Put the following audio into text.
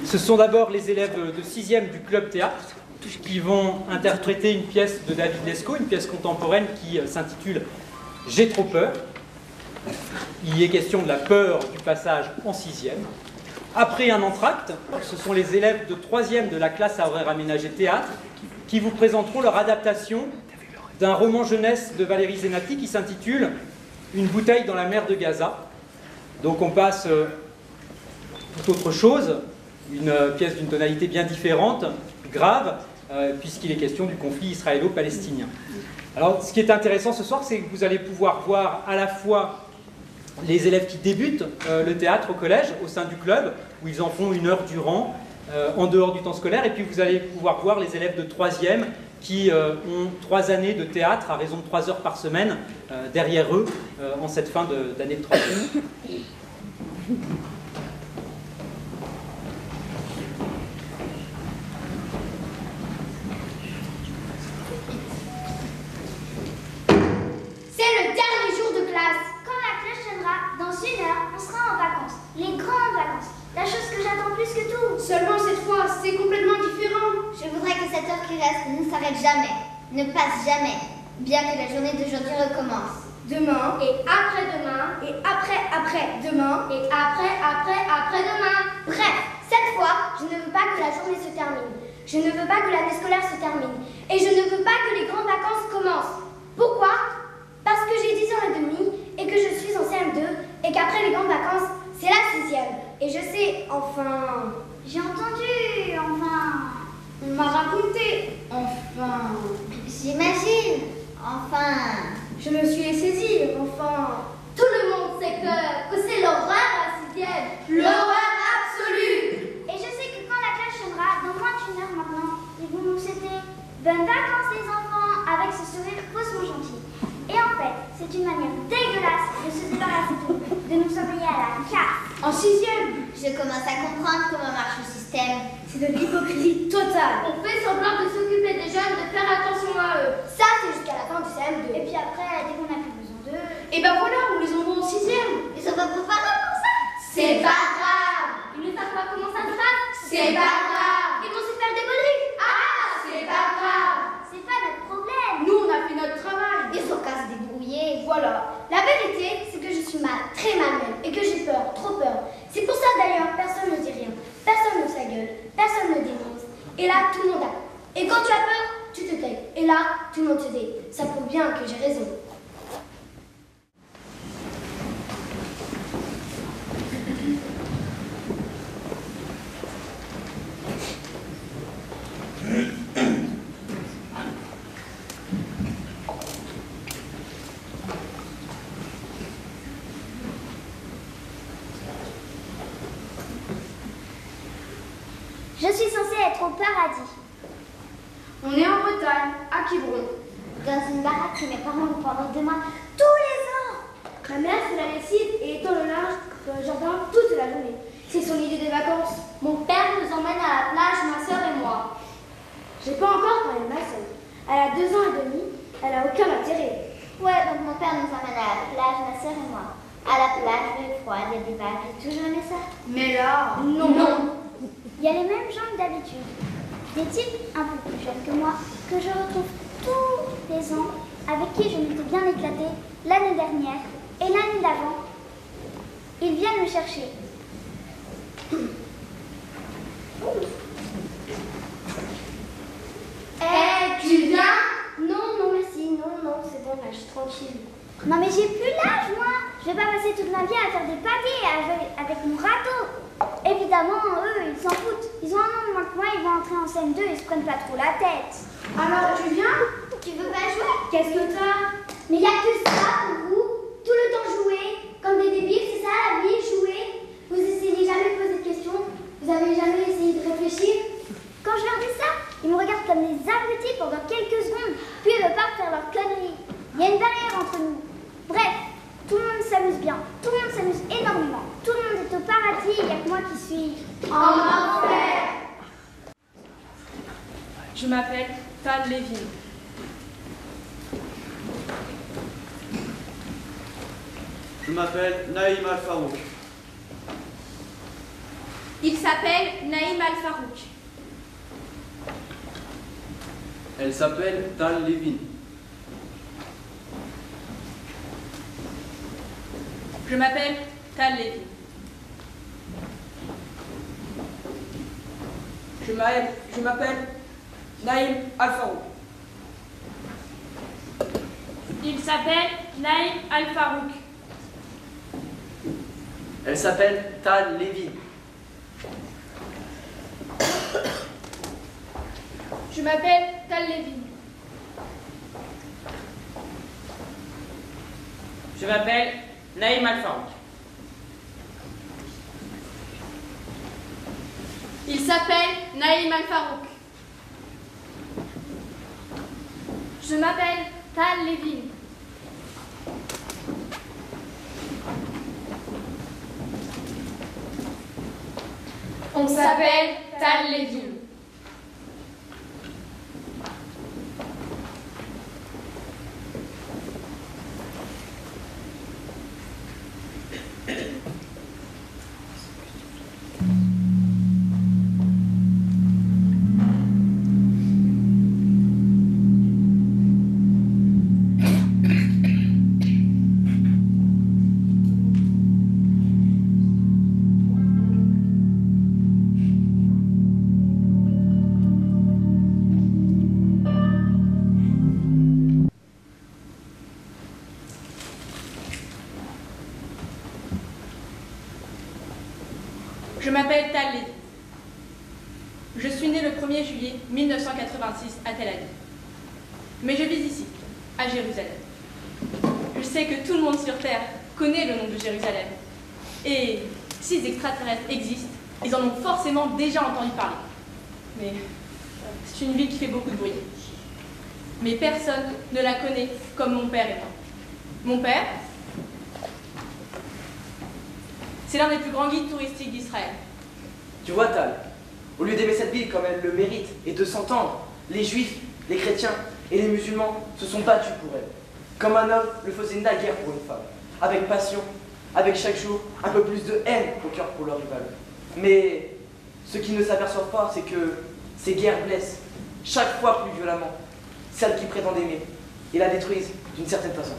Ce sont d'abord les élèves de 6e du club théâtre qui vont interpréter une pièce de David Lescaut, une pièce contemporaine qui s'intitule « J'ai trop peur ». Il y est question de la peur du passage en 6e. Après un entracte, ce sont les élèves de 3e de la classe à horaire aménagé théâtre qui vous présenteront leur adaptation d'un roman jeunesse de Valérie Zenati qui s'intitule « Une bouteille dans la mer de Gaza ». Donc on passe tout autre chose, une pièce d'une tonalité bien différente, grave, puisqu'il est question du conflit israélo-palestinien. Alors, ce qui est intéressant ce soir, c'est que vous allez pouvoir voir à la fois les élèves qui débutent le théâtre au collège, au sein du club, où ils en font 1 heure durant, en dehors du temps scolaire, et puis vous allez pouvoir voir les élèves de 3e qui ont 3 années de théâtre à raison de 3 heures par semaine derrière eux en cette fin d'année de 3e. Dans 1 heure, on sera en vacances. Les grandes vacances. La chose que j'attends plus que tout. Seulement cette fois, c'est complètement différent. Je voudrais que cette heure qui reste ne s'arrête jamais, ne passe jamais, bien que la journée d'aujourd'hui recommence. Demain, et après-demain, et après-après-demain, et après-après-après-demain. Bref, cette fois, je ne veux pas que la journée se termine. Je ne veux pas que l'année scolaire se termine. Et je ne veux pas que les grandes vacances commencent. Pourquoi? Parce que j'ai 10 ans et demi et que je suis en CM2 et qu'après les grandes vacances, c'est la 6e. Et je sais, enfin... J'ai entendu, enfin... On m'a raconté, enfin... J'imagine, enfin... Je me suis laissé dire, enfin... Tout le monde sait que c'est l'horreur la 6e. L'horreur absolue. Et je sais que quand la classe sonnera, dans moins d'1 heure maintenant, ils vont nous souhaiter bonnes vacances les enfants, avec ce sourire faussement gentil. Et en fait, c'est une manière dégueulasse de se débarrasser de nous envoyer à la casse. En 6e, je commence à comprendre comment marche le système. C'est de l'hypocrisie totale. On fait semblant de s'occuper des jeunes, de faire attention à eux. Ça, c'est jusqu'à la fin du CM2. Et puis après, dès qu'on n'a plus besoin d'eux... Et ben voilà, on les envoie en 6e. Ils sont pas préparés pour ça. C'est pas grave. Ils ne savent pas comment ça se passe. C'est pas grave. Ils vont se faire des bonneries. Ah, c'est pas grave. C'est pas notre problème. Nous, on a fait notre travail. Ils ont qu'à se débrouiller. Voilà. La vérité, c'est que je suis mal, très mal même, et que j'ai peur, trop peur. C'est pour ça d'ailleurs, personne ne dit rien. Personne ne sa gueule. Personne ne dénonce. Et là, tout le monde a peur. Et quand tu as peur, tu te tais. Et là, tout le monde te tait. Ça prouve bien que j'ai raison. Je suis censée être au paradis. On est en Bretagne, à Quiberon. Dans une baraque que mes parents ont pendant 2 mois, tous les ans. Ma mère fait la lessive et étend le linge dans le jardin toute la journée. C'est son idée des vacances. Mon père nous emmène à la plage, ma soeur et moi. J'ai pas encore parlé de ma soeur. Elle a 2 ans et demi, elle a aucun intérêt. Ouais, donc mon père nous emmène à la plage, ma soeur et moi. À la plage, il est froid, il y a des vagues, j'ai toujours aimé ça. Mais là, non. Il y a les mêmes gens que d'habitude. Des types un peu plus jeunes que moi, que je retrouve tous les ans, avec qui je m'étais bien éclatée l'année dernière et l'année d'avant. Ils viennent me chercher. Tu viens? Non, merci. Non, c'est bon, là, je suis tranquille. Non, mais j'ai plus l'âge, moi. Je vais pas passer toute ma vie à faire des papiers avec mon râteau. Évidemment, eux, ils s'en foutent. Ils ont 1 an de moins que moi, ils vont entrer en CM2 et ils se prennent pas trop la tête. Alors, tu viens? Tu veux pas jouer? Qu'est-ce que t'as? Mais y a que ça pour vous? Tout le temps jouer, comme des débiles, c'est ça la vie, jouer? Vous essayez jamais de poser de questions? Vous avez jamais essayé de réfléchir? Quand je leur dis ça, ils me regardent comme des abrutis pendant quelques secondes, puis ils repartent faire leur connerie. Il y a une barrière entre nous. Bref, bien. Tout le monde s'amuse énormément. Tout le monde est au paradis et il n'y a que moi qui suis En enfer. Je m'appelle Tal Levin. Je m'appelle Naïm Al-Farouk. Il s'appelle Naïm Al-Farouk. Elle s'appelle Tal Levin. Je m'appelle Tal Levin. Je m'appelle Naïm Al-Farouk. Il s'appelle Naïm Al-Farouk. Elle s'appelle Tal Levin. Je m'appelle Tal Levin. Je m'appelle Naïm Al-Farouk. Il s'appelle Naïm Al-Farouk. Je m'appelle Tal Levin. On s'appelle Tal Levin. Je m'appelle Tal Levin. Je suis née le 1er juillet 1986 à Tel Aviv. Mais je vis ici, à Jérusalem. Je sais que tout le monde sur Terre connaît le nom de Jérusalem. Et si les extraterrestres existent, ils en ont forcément déjà entendu parler. Mais c'est une ville qui fait beaucoup de bruit. Mais personne ne la connaît comme mon père et moi. Mon père, c'est l'un des plus grands guides touristiques d'Israël. Tu vois, Tal, au lieu d'aimer cette ville comme elle le mérite et de s'entendre, les juifs, les chrétiens et les musulmans se sont battus pour elle. Comme un homme le faisait naguère pour une femme. Avec passion, avec chaque jour un peu plus de haine au cœur pour leur rival. Mais ce qu'ils ne s'aperçoivent pas, c'est que ces guerres blessent chaque fois plus violemment celle qui prétend aimer et la détruisent d'une certaine façon.